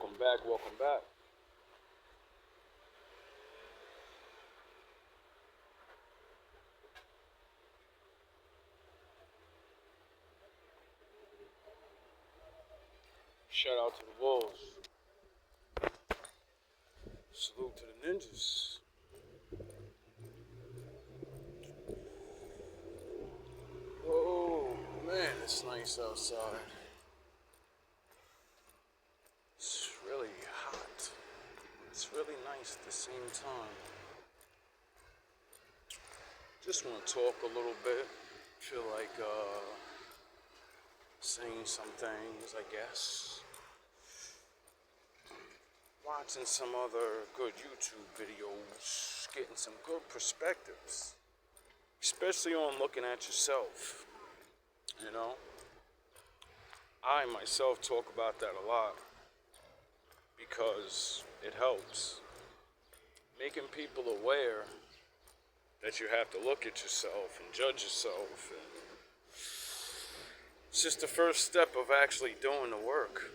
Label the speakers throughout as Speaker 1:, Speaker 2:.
Speaker 1: Welcome back, welcome back. Shout out to the Wolves. Salute to the Ninjas. Oh man, it's nice outside. It's really hot. It's really nice at the same time. Just want to talk a little bit. Feel like saying some things, I guess. Watching some other good YouTube videos, getting some good perspectives, especially on looking at yourself. You know, I myself talk about that a lot because it helps. Making people aware that you have to look at yourself and judge yourself. And it's just the first step of actually doing the work.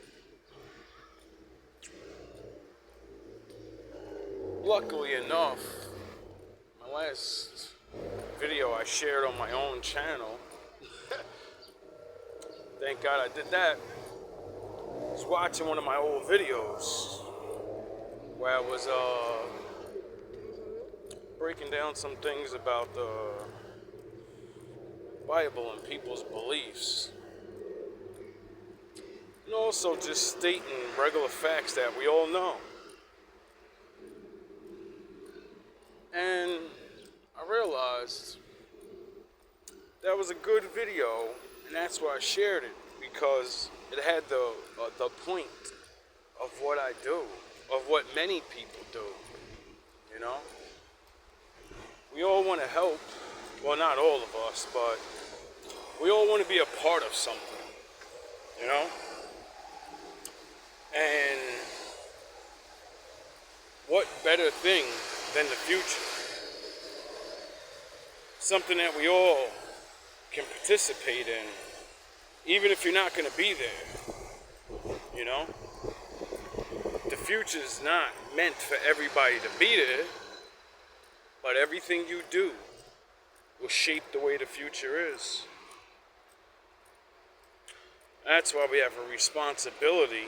Speaker 1: Luckily enough, my last video I shared on my own channel, thank God I did that, I was watching one of my old videos where I was breaking down some things about the Bible and people's beliefs. And also just stating regular facts that we all know. And I realized that was a good video, and that's why I shared it, because it had the point of what I do, of what many people do, you know? We all want to help, well, not all of us, but we all want to be a part of something, you know? And what better thing than the future? Something that we all can participate in, even if you're not going to be there, you know? The future's not meant for everybody to be there, but everything you do will shape the way the future is. That's why we have a responsibility,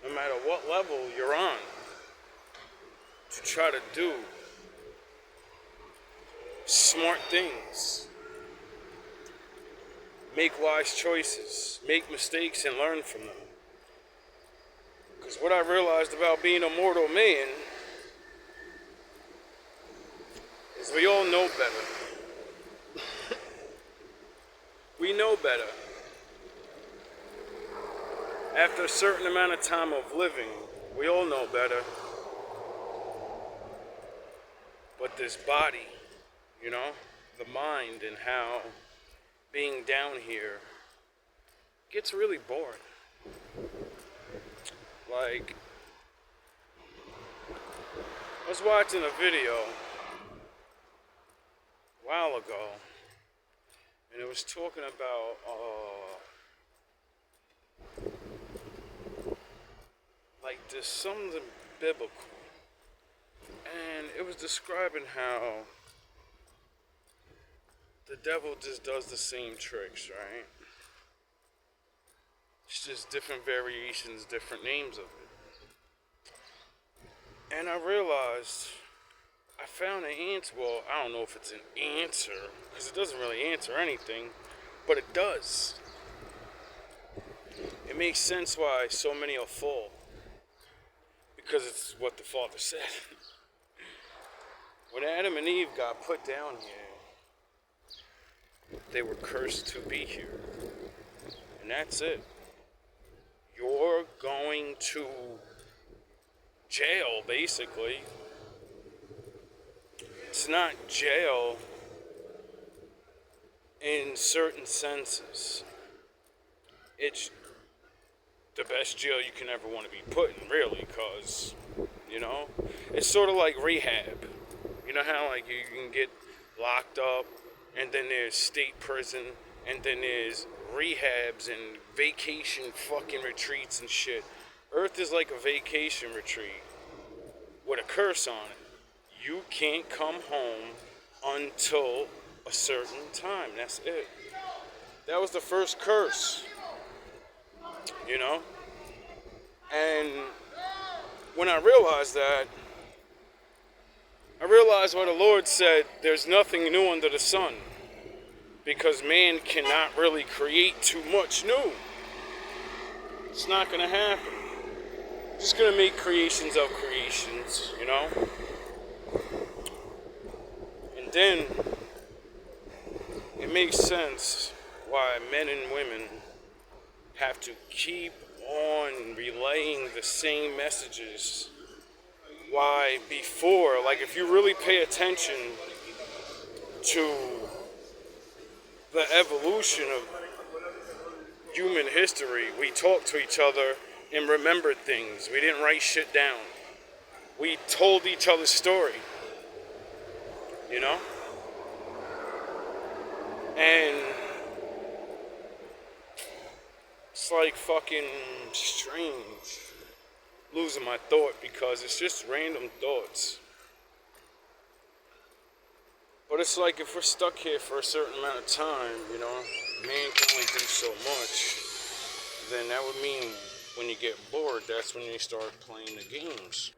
Speaker 1: no matter what level you're on, to try to do smart things, make wise choices, make mistakes and learn from them. Because what I realized about being a mortal man is we all know better. We know better. After a certain amount of time of living, we all know better. But this body, you know, the mind, and how being down here gets really boring. Like, I was watching a video a while ago, and it was talking about like there's something biblical, and it was describing how the devil just does the same tricks, right? It's just different variations, different names of it. And I realized I found an answer. Well, I don't know if it's an answer, because it doesn't really answer anything, but it does. It makes sense why so many will fall, because it's what the Father said. When Adam and Eve got put down here, they were cursed to be here. And that's it. You're going to jail, basically. It's not jail in certain senses. It's the best jail you can ever want to be put in, really, because, you know, it's sort of like rehab. You know how, like, you can get locked up, and then there's state prison, and then there's rehabs and vacation fucking retreats and shit. Earth is like a vacation retreat with a curse on it. You can't come home until a certain time. That's it. That was the first curse, you know? And when I realized that, I realized why the Lord said there's nothing new under the sun. Because man cannot really create too much new. It's not going to happen. Just going to make creations of creations, you know? And then it makes sense why men and women have to keep on relaying the same messages. Why before, like if you really pay attention to the evolution of human history, we talked to each other and remembered things. We didn't write shit down. We told each other's story, you know? And it's like fucking strange losing my thought because it's just random thoughts. But it's like if we're stuck here for a certain amount of time, you know, man can only do so much, then that would mean when you get bored, that's when you start playing the games.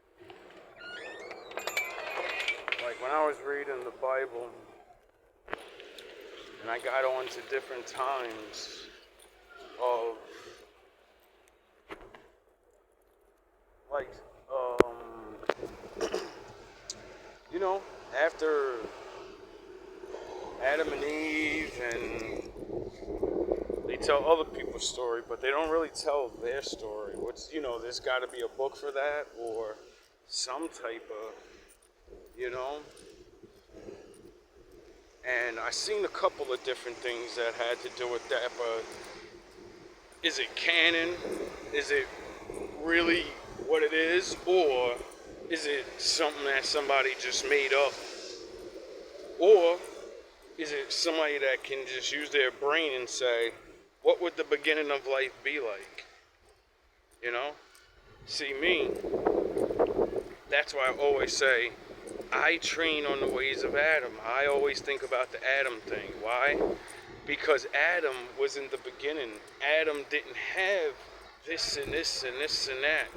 Speaker 1: Like when I was reading the Bible, and I got on to different times of, like, you know, after Adam and Eve, and they tell other people's story, but they don't really tell their story. What's, you know, there's got to be a book for that, or some type of, you know. And I seen a couple of different things that had to do with that, but is it canon? Is it really what it is, or is it something that somebody just made up? Or is it somebody that can just use their brain and say, what would the beginning of life be like? You know? See, me, that's why I always say, I train on the ways of Adam. I always think about the Adam thing. Why? Because Adam was in the beginning. Adam didn't have this and this and this and that.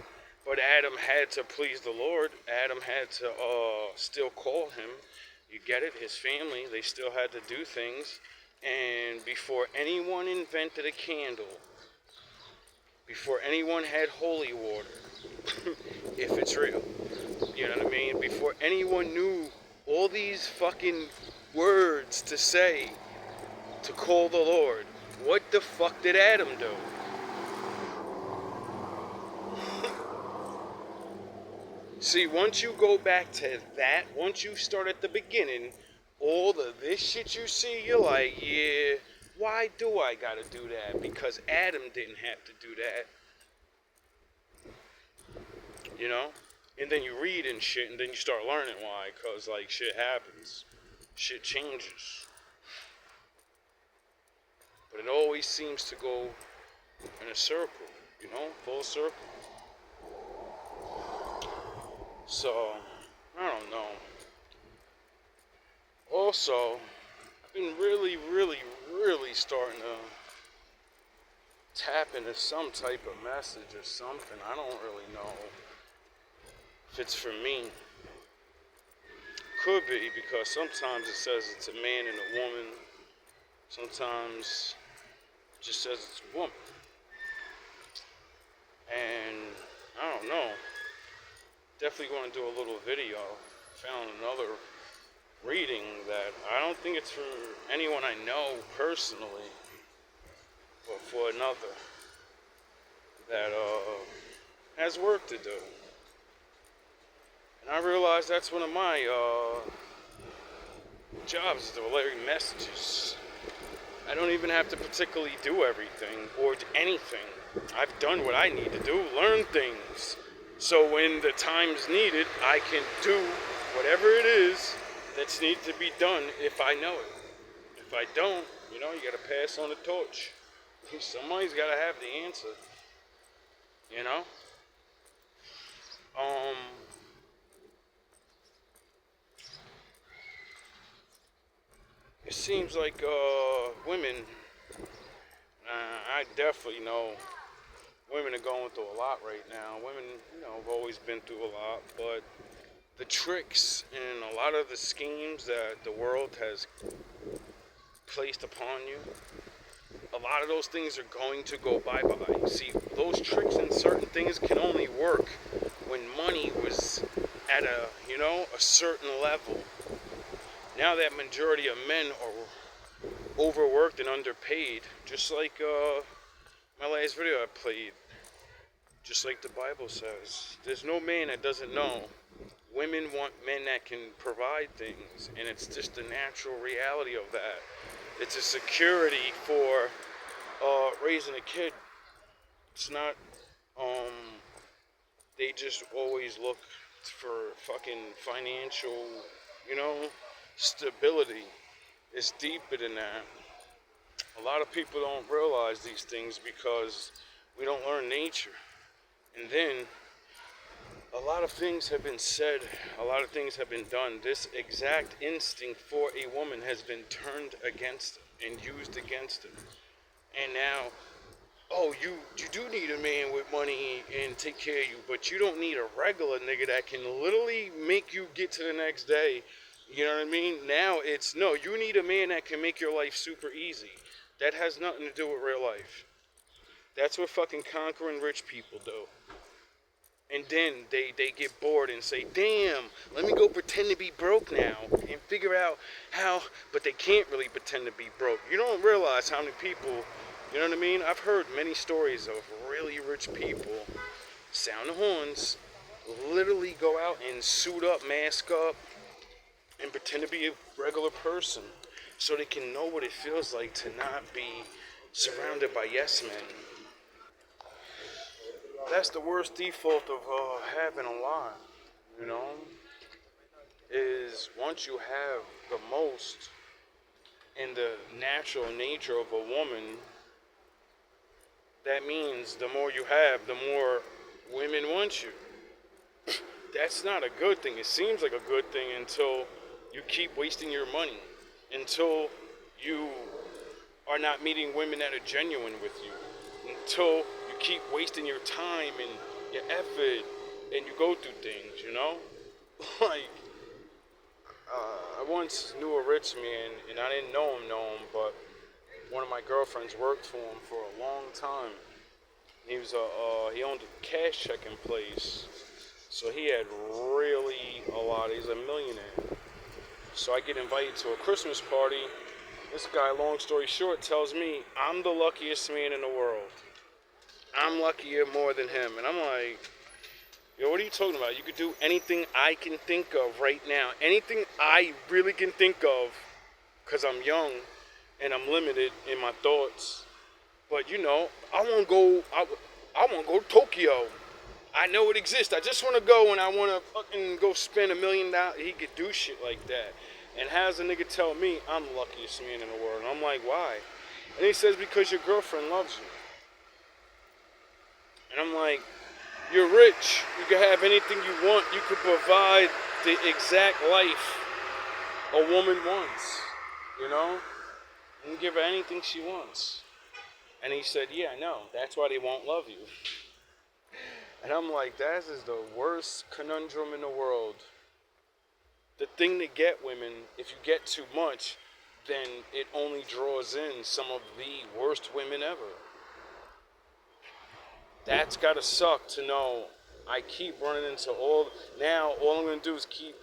Speaker 1: But Adam had to please the Lord. Adam had to still call him. You get it? His family, they still had to do things. And before anyone invented a candle, before anyone had holy water, if it's real, you know what I mean? Before anyone knew all these fucking words to say to call the Lord, what the fuck did Adam do? See, once you go back to that, once you start at the beginning, all of this shit you see, you're like, yeah, why do I gotta do that? Because Adam didn't have to do that. You know? And then you read and shit, and then you start learning why. Because, like, shit happens. Shit changes. But it always seems to go in a circle, you know? Full circle. So, I don't know. Also, I've been really starting to tap into some type of message or something. I don't really know if it's for me. Could be, because sometimes it says it's a man and a woman. Sometimes it just says it's a woman. And I don't know. Definitely going to do a little video. Found another reading that I don't think it's for anyone I know personally, but for another that has work to do. And I realized that's one of my jobs, is to relay messages. I don't even have to particularly do everything or anything. I've done what I need to do, learn things. So when the time's needed, I can do whatever it is that's needs to be done if I know it. If I don't, you know, you gotta pass on the torch. Somebody's gotta have the answer, you know? Um, it seems like women. I definitely know women are going through a lot right now. Women, have always been through a lot, but the tricks and a lot of the schemes that the world has placed upon you, a lot of those things are going to go bye-bye. See, those tricks and certain things can only work when money was at a certain level. Now that majority of men are overworked and underpaid, just like my last video I played, just like the Bible says. There's no man that doesn't know. Women want men that can provide things, and it's just the natural reality of that. It's a security for raising a kid. It's not, they just always look for fucking financial, you know, stability. It's deeper than that. A lot of people don't realize these things because we don't learn nature. And then a lot of things have been said, a lot of things have been done. This exact instinct for a woman has been turned against and used against her. And now, oh, you do need a man with money and take care of you, but you don't need a regular nigga that can literally make you get to the next day. You know what I mean? Now it's, no, you need a man that can make your life super easy. That has nothing to do with real life. That's what fucking conquering rich people do. And then they get bored and say, damn, let me go pretend to be broke now and figure out how, but they can't really pretend to be broke. You don't realize how many people, you know what I mean? I've heard many stories of really rich people sound the horns, literally go out and suit up, mask up, and pretend to be a regular person so they can know what it feels like to not be surrounded by yes men. That's the worst default of having a lot, you know, is once you have the most in the natural nature of a woman, that means the more you have, the more women want you. That's not a good thing. It seems like a good thing until you keep wasting your money, until you are not meeting women that are genuine with you, until you keep wasting your time and your effort and you go through things, you know? Like, I once knew a rich man, and I didn't know him, but one of my girlfriends worked for him for a long time. He was he owned a cash checking place, so he had really a lot. He's a millionaire. So I get invited to a Christmas party. This guy, long story short, tells me I'm the luckiest man in the world. I'm luckier more than him. And I'm like, yo, what are you talking about? You could do anything I can think of right now. Anything I really can think of, because I'm young and I'm limited in my thoughts. But, I want to go, I want to go to Tokyo. I know it exists. I just want to go and I want to fucking go spend $1 million. He could do shit like that. And how's a nigga tell me I'm the luckiest man in the world? And I'm like, why? And he says, because your girlfriend loves you. And I'm like, you're rich. You can have anything you want. You could provide the exact life a woman wants. You know? You can give her anything she wants. And he said, yeah, I know. That's why they won't love you. And I'm like, that is the worst conundrum in the world. The thing to get women, if you get too much, then it only draws in some of the worst women ever. That's gotta suck to know I keep running into all I'm gonna do is keep,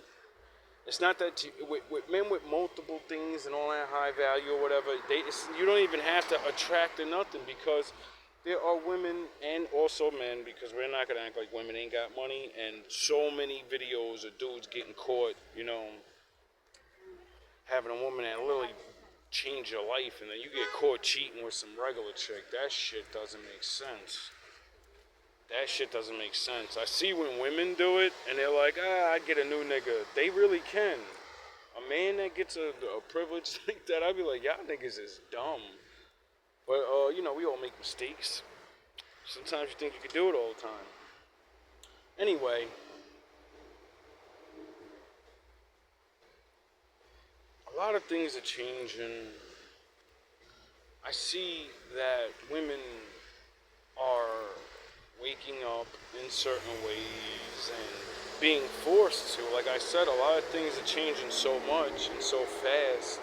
Speaker 1: it's not that with men with multiple things and all that high value or whatever, you don't even have to attract to nothing, because there are women and also men, because we're not gonna act like women ain't got money, and so many videos of dudes getting caught, having a woman that literally change your life, and then you get caught cheating with some regular chick. That shit doesn't make sense. That shit doesn't make sense. I see when women do it, and they're like, I'd get a new nigga. They really can. A man that gets a privilege like that, I'd be like, y'all niggas is dumb. But, we all make mistakes. Sometimes you think you can do it all the time. Anyway, a lot of things are changing. I see that women are waking up in certain ways and being forced to. Like I said, a lot of things are changing so much and so fast.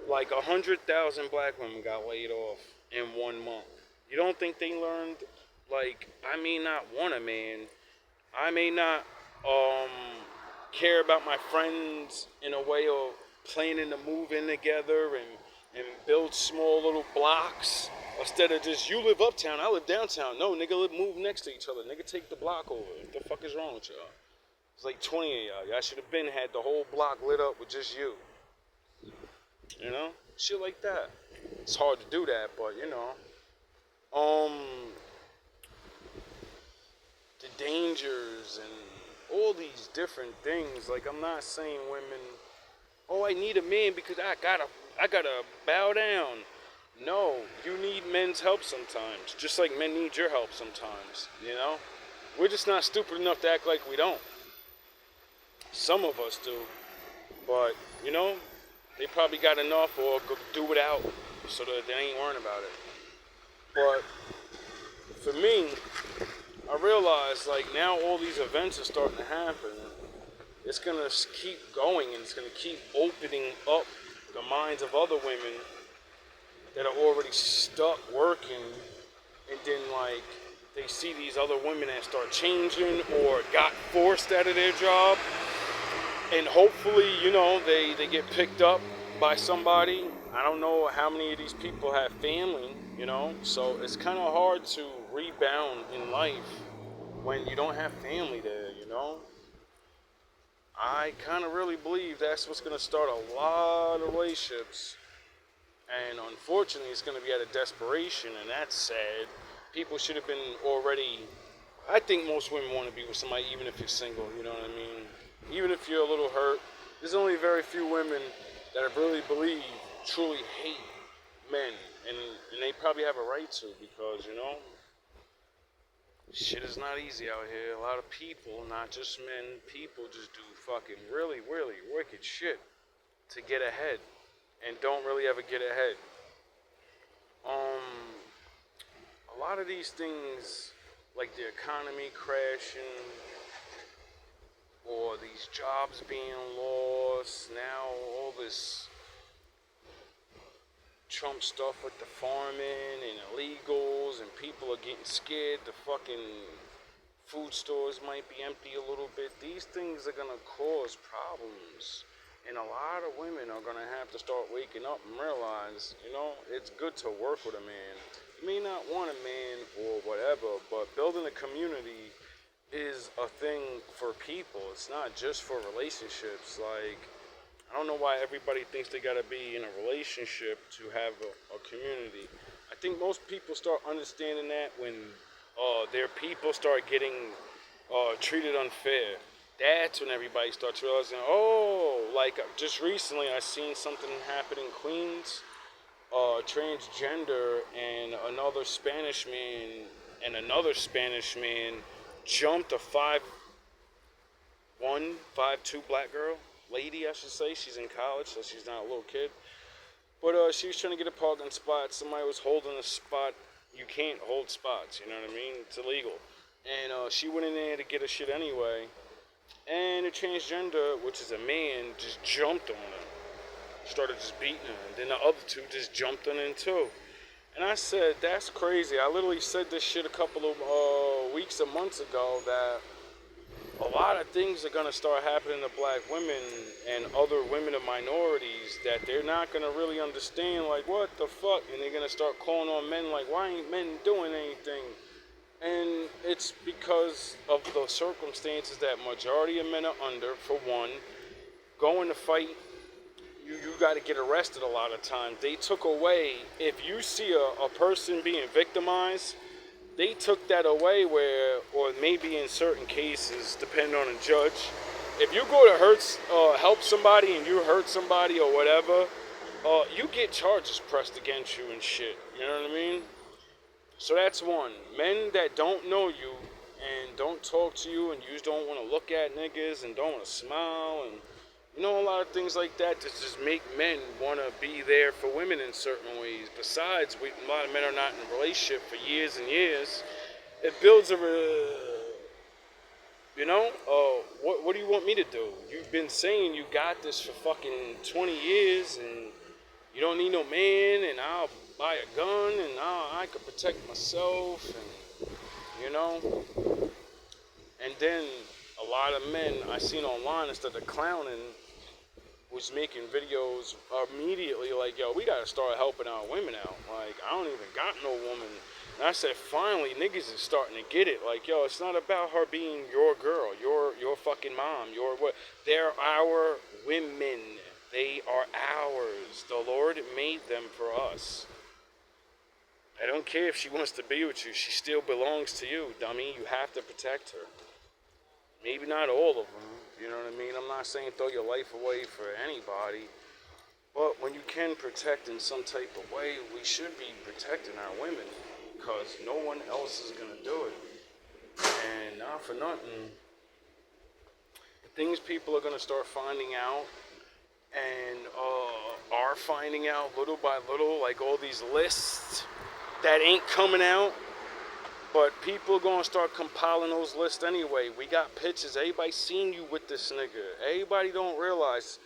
Speaker 1: Like 100,000 black women got laid off in 1 month. You don't think they learned? Like, I may not want a man. I may not um, care about my friends in a way of planning to move in together and build small little blocks instead of just you live uptown, I live downtown. No, nigga, move next to each other. Nigga, take the block over. What the fuck is wrong with y'all? It's like 20 of y'all. Y'all should have been had the whole block lit up with just you. You know? Shit like that. It's hard to do that, but you know. The dangers and all these different things. Like, I'm not saying women, oh, I need a man because I gotta bow down. No, you need men's help sometimes, just like men need your help sometimes, you know? We're just not stupid enough to act like we don't. Some of us do, but, you know, they probably got enough or go do without so that they ain't worrying about it. But for me, I realize, like, now all these events are starting to happen. It's going to keep going, and it's going to keep opening up the minds of other women that are already stuck working, and then, like, they see these other women that start changing or got forced out of their job, and hopefully, you know, they get picked up by somebody. I don't know how many of these people have family, you know, so it's kind of hard to rebound in life when you don't have family there, you know. I kind of really believe that's what's going to start a lot of relationships, and unfortunately it's going to be out of desperation, and that's sad. People should have been already, I think most women want to be with somebody even if you're single, you know what I mean? Even if you're a little hurt, there's only very few women that really believe, truly hate men, and they probably have a right to, because, you know, shit is not easy out here. A lot of people, not just men, people just do fucking really, really wicked shit to get ahead, and don't really ever get ahead. A lot of these things, like the economy crashing, or these jobs being lost, now all this Trump stuff with the farming and illegals, and people are getting scared, the fucking food stores might be empty a little bit. These things are gonna cause problems, and a lot of women are gonna have to start waking up and realize, you know, it's good to work with a man. You may not want a man or whatever, but building a community is a thing for people. It's not just for relationships. Like, I don't know why everybody thinks they gotta be in a relationship to have a community. I think most people start understanding that when their people start getting treated unfair. That's when everybody starts realizing, oh, like just recently I seen something happen in Queens, transgender and another Spanish man jumped a 5'2" black girl, lady I should say. She's in college, so she's not a little kid. But she was trying to get a parking spot. Somebody was holding a spot. You can't hold spots, you know what I mean? It's illegal. And she went in there to get her shit anyway. And the transgender, which is a man, just jumped on her. Started just beating her. And then the other two just jumped on him too. And I said, that's crazy. I literally said this shit a couple of weeks or months ago, that a lot of things are going to start happening to black women and other women of minorities that they're not going to really understand, like, what the fuck? And they're going to start calling on men like, why ain't men doing anything? And it's because of the circumstances that majority of men are under. For one, going to fight, you got to get arrested a lot of times. They took away, if you see a person being victimized, they took that away where, or maybe in certain cases, depending on the judge, if you go to help somebody and you hurt somebody or whatever, you get charges pressed against you and shit. You know what I mean? So that's one. Men that don't know you and don't talk to you, and you just don't want to look at niggas and don't want to smile, and a lot of things like that that just make men want to be there for women in certain ways. Besides, a lot of men are not in a relationship for years and years. It builds what do you want me to do? You've been saying you got this for fucking 20 years, and you don't need no man, and I'll buy a gun, and I could protect myself, and and then a lot of men I seen online, instead of clowning, was making videos immediately like, yo, we gotta start helping our women out. Like, I don't even got no woman. And I said, finally, niggas is starting to get it. Like, yo, it's not about her being your girl, your fucking mom, your what. They're our women. They are ours. The Lord made them for us. I don't care if she wants to be with you. She still belongs to you, dummy. You have to protect her. Maybe not all of them. You know what I mean? I'm not saying throw your life away for anybody. But when you can protect in some type of way, we should be protecting our women. Because no one else is going to do it. And not for nothing, the things people are going to start finding out and are finding out little by little, like all these lists that ain't coming out, but people are going to start compiling those lists anyway. We got pictures. Everybody seen you with this nigga. Everybody don't realize,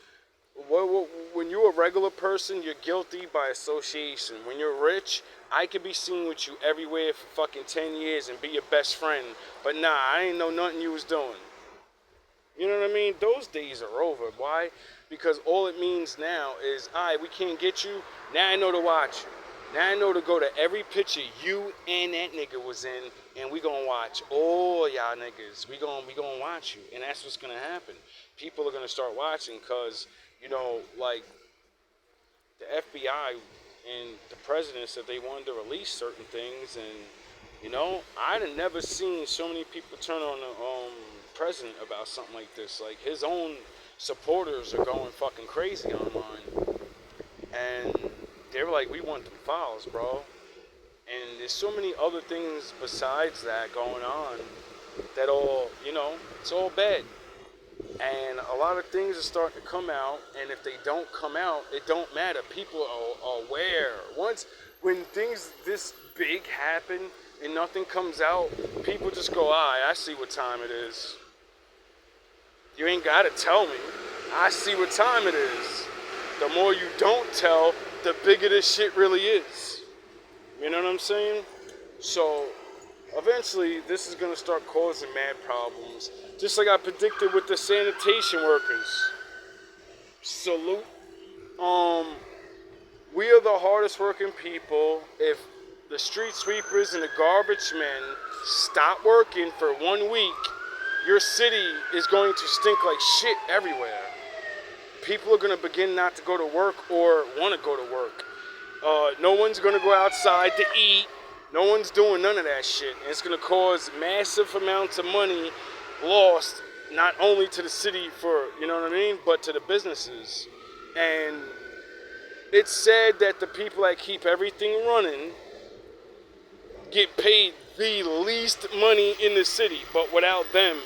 Speaker 1: when you're a regular person, you're guilty by association. When you're rich, I could be seen with you everywhere for fucking 10 years and be your best friend. But nah, I ain't know nothing you was doing. You know what I mean? Those days are over. Why? Because all it means now is, alright, we can't get you. Now I know to watch you. Now I know to go to every picture you and that nigga was in, and we gonna watch all y'all niggas. We gonna watch you. And that's what's gonna happen. People are gonna start watching because, like, the FBI and the president said they wanted to release certain things, and I'd have never seen so many people turn on the president about something like this. Like, his own supporters are going fucking crazy online, and they were like, we want them files, bro. And there's so many other things besides that going on that all, it's all bad. And a lot of things are starting to come out, and if they don't come out, it don't matter. People are aware. When things this big happen and nothing comes out, people just go, I see what time it is. You ain't got to tell me. I see what time it is. The more you don't tell, the bigger this shit really is. You know what I'm saying? So, eventually, this is going to start causing mad problems. Just like I predicted with the sanitation workers. Salute. We are the hardest working people. If the street sweepers and the garbage men stop working for 1 week, your city is going to stink like shit everywhere. People are going to begin not to go to work or want to go to work. No one's going to go outside to eat. No one's doing none of that shit. And it's going to cause massive amounts of money lost, not only to the city for, but to the businesses. And it's sad that the people that keep everything running get paid the least money in the city. But without them,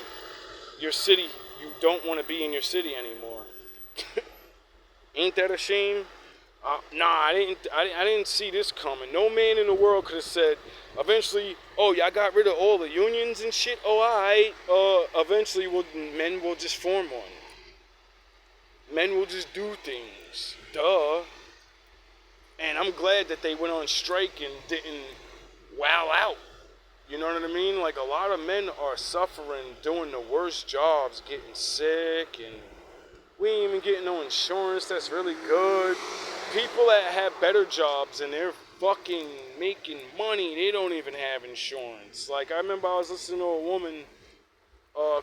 Speaker 1: your city, you don't want to be in your city anymore. Ain't that a shame? I didn't see this coming. No man in the world could have said, eventually, y'all got rid of all the unions and shit. Alright. Eventually, men will just form one. Men will just do things. Duh. And I'm glad that they went on strike and didn't wow out. You know what I mean? Like, a lot of men are suffering, doing the worst jobs, getting sick, and we ain't even getting no insurance that's really good. People that have better jobs and they're fucking making money, they don't even have insurance. Like, I remember I was listening to a woman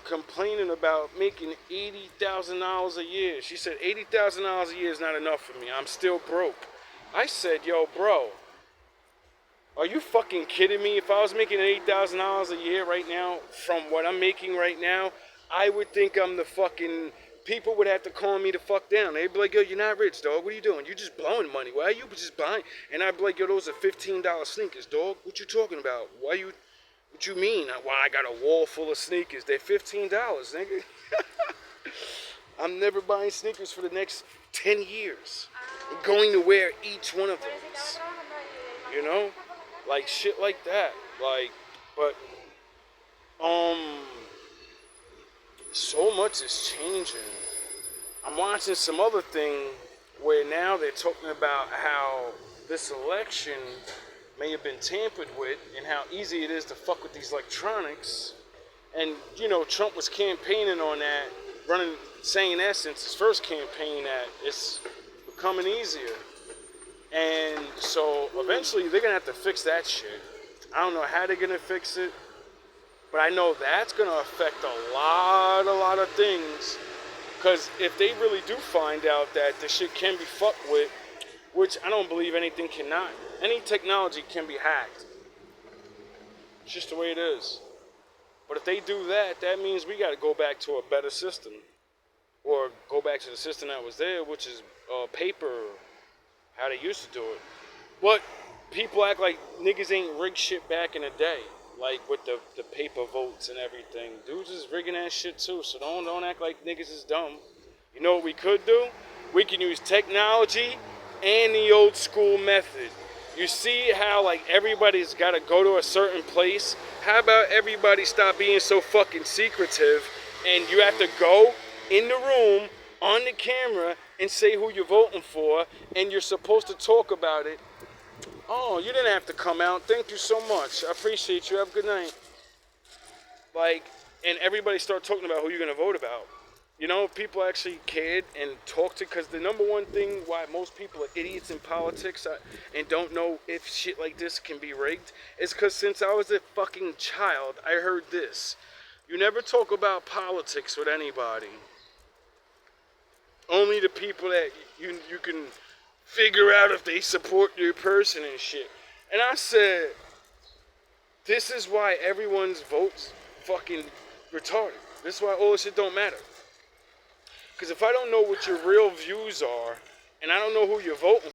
Speaker 1: complaining about making $80,000 a year. She said, $80,000 a year is not enough for me. I'm still broke. I said, yo, bro, are you fucking kidding me? If I was making $8,000 a year right now, from what I'm making right now, I would think I'm the fucking... People would have to calm me the fuck down. They'd be like, yo, you're not rich, dog. What are you doing? You're just blowing money. Why are you just buying? And I'd be like, yo, those are $15 sneakers, dog. What you talking about? Why you... What you mean? Why I got a wall full of sneakers? They're $15, nigga. I'm never buying sneakers for the next 10 years. I'm going to wear each one of those. You know? Like shit like that. Like, but, so much is changing. I'm watching some other thing where now they're talking about how this election may have been tampered with and how easy it is to fuck with these electronics. And, you know, Trump was campaigning on that, saying that since his first campaign that it's becoming easier. And so eventually they're going to have to fix that shit. I don't know how they're going to fix it, but I know that's going to affect a lot of things. Because if they really do find out that the shit can be fucked with, which I don't believe anything cannot, any technology can be hacked. It's just the way it is. But if they do that, that means we got to go back to a better system. Or go back to the system that was there, which is paper, how they used to do it. But people act like niggas ain't rigged shit back in the day. Like with the paper votes and everything. Dudes is rigging that shit too, so don't act like niggas is dumb. You know what we could do? We can use technology and the old school method. You see how like everybody's got to go to a certain place? How about everybody stop being so fucking secretive and you have to go in the room on the camera and say who you're voting for and you're supposed to talk about it. Oh, you didn't have to come out. Thank you so much. I appreciate you. Have a good night. Like, and everybody start talking about who you're going to vote about. You know, people actually cared and talked to, because the number one thing why most people are idiots in politics and don't know if shit like this can be rigged is because since I was a fucking child, I heard this. You never talk about politics with anybody. Only the people that you can figure out if they support your person and shit. And I said, this is why everyone's votes fucking retarded. This is why all this shit don't matter. Because if I don't know what your real views are, and I don't know who you're voting